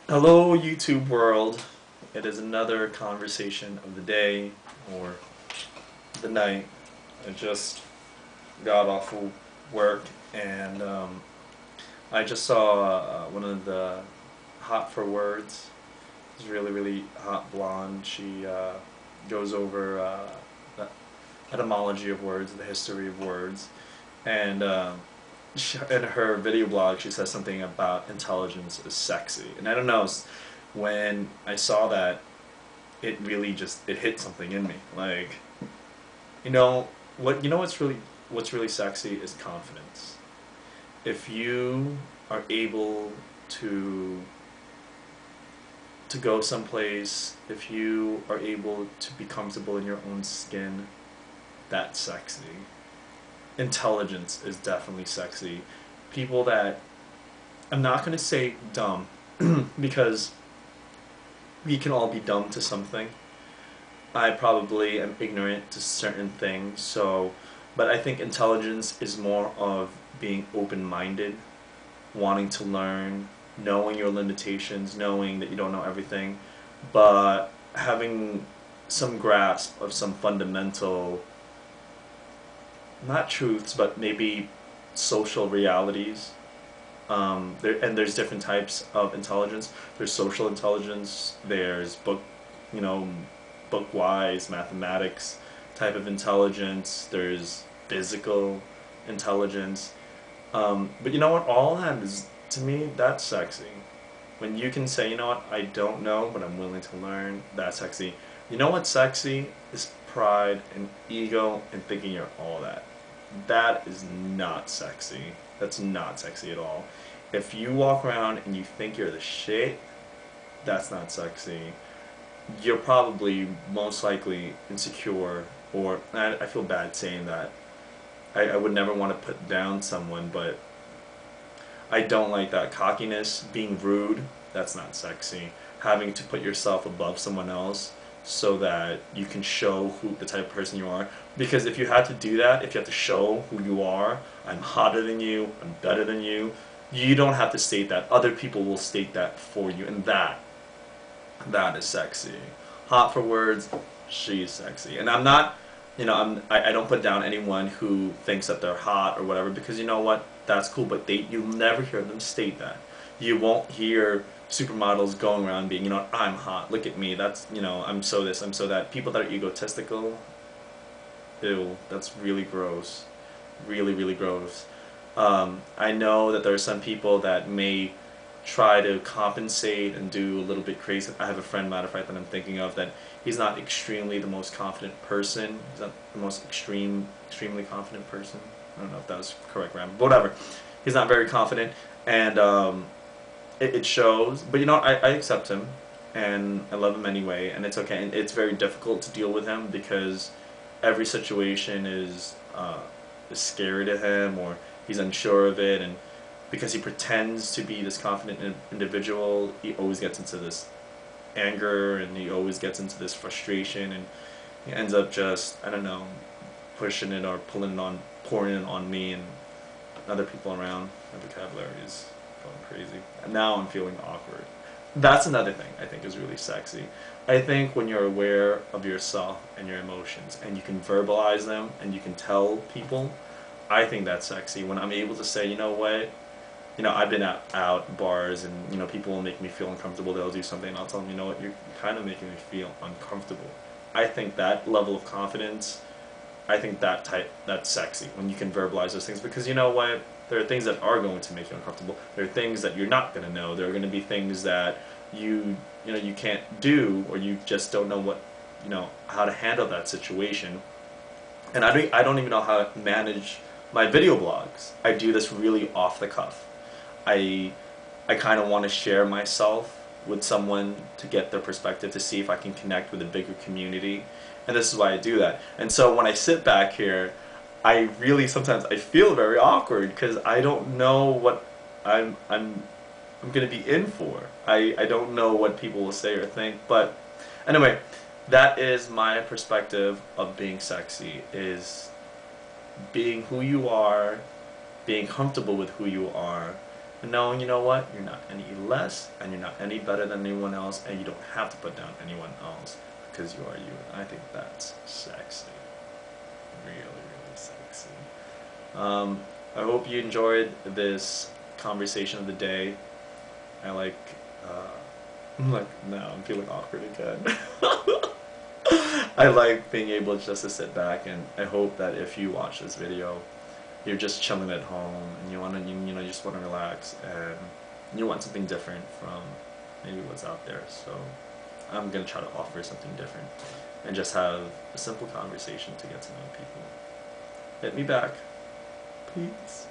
Hello, YouTube world. It is another conversation of the day or the night. I just got off of work and I just saw one of the Hot for Words. This really, really hot blonde. She goes over the etymology of words, the history of words, and in her video blog, she says something about intelligence is sexy. And I don't know, when I saw that, it really just it hit something in me. Like, what's really sexy is confidence. If you are able to to go someplace, if you are able to be comfortable in your own skin, that's sexy. Intelligence is definitely sexy. People that, I'm not going to say dumb because we can all be dumb to something. I probably am ignorant to certain things, but I think intelligence is more of being open-minded, wanting to learn, knowing your limitations, knowing that you don't know everything, but having some grasp of some fundamental, not truths, but maybe social realities. There's different types of intelligence. There's social intelligence. There's you know, book-wise mathematics type of intelligence. There's physical intelligence. But you know what? All of that is, to me, that's sexy. When you can say, you know what, I don't know, but I'm willing to learn, that's sexy. You know what's sexy is pride and ego and thinking you're all that. That is not sexy. That's not sexy at all. If you walk around and you think you're the shit, that's not sexy. You're probably most likely insecure, or I feel bad saying that. I would never want to put down someone, but I don't like that cockiness, being rude, that's not sexy. Having to put yourself above someone else so that you can show who the type of person you are. Because if you had to do that, if you have to show who you are, I'm hotter than you, I'm better than you don't have to state that. Other people will state that for you, and that is sexy. Hot for words, she's sexy. And I'm not, I don't put down anyone who thinks that they're hot or whatever, because you know what, that's cool, but you'll never hear them state that. You won't hear supermodels going around being, I'm hot, look at me, that's, I'm so this, I'm so that. People that are egotistical, ew, that's really gross. Really, really gross. I know that there are some people that may try to compensate and do a little bit crazy. I have a friend, matter of fact, that I'm thinking of, that he's not extremely the most confident person. He's not the most extremely confident person. I don't know if that was correct grammar, but whatever. He's not very confident, and it shows. But I accept him, and I love him anyway, and it's okay. And it's very difficult to deal with him because every situation is scary to him, or he's unsure of it, and because he pretends to be this confident individual, he always gets into this anger, and he always gets into this frustration, and he ends up just, I don't know, pushing it or pouring it on me and other people around. My vocabulary is going crazy. And now I'm feeling awkward. That's another thing I think is really sexy. I think when you're aware of yourself and your emotions, and you can verbalize them, and you can tell people, I think that's sexy. When I'm able to say, you know what, I've been out bars, and people will make me feel uncomfortable. They'll do something, and I'll tell them, you know what, you're kind of making me feel uncomfortable. I think that level of confidence, I think that's sexy when you can verbalize those things, because you know what, there are things that are going to make you uncomfortable. There are things that you're not going to know. There are going to be things that you can't do, or you just don't know how to handle that situation. And I don't even know how to manage my video blogs. I do this really off the cuff. I kind of want to share myself with someone to get their perspective, to see if I can connect with a bigger community, and this is why I do that. And so when I sit back here, I really sometimes I feel very awkward because I don't know what I'm going to be in for. I don't know what people will say or think, but anyway, that is my perspective of being sexy, is being who you are, being comfortable with who you are, and knowing, you know what, you're not any less and you're not any better than anyone else, and you don't have to put down anyone else because you are you. And I think that's sexy. Really, really sexy. I hope you enjoyed this conversation of the day. I like, now I'm feeling awkward again. I like being able just to sit back, and I hope that if you watch this video, you're just chilling at home and you wanna, you know, you just wanna relax and you want something different from maybe what's out there. So I'm gonna try to offer something different and just have a simple conversation to get to know people. Hit me back. Peace.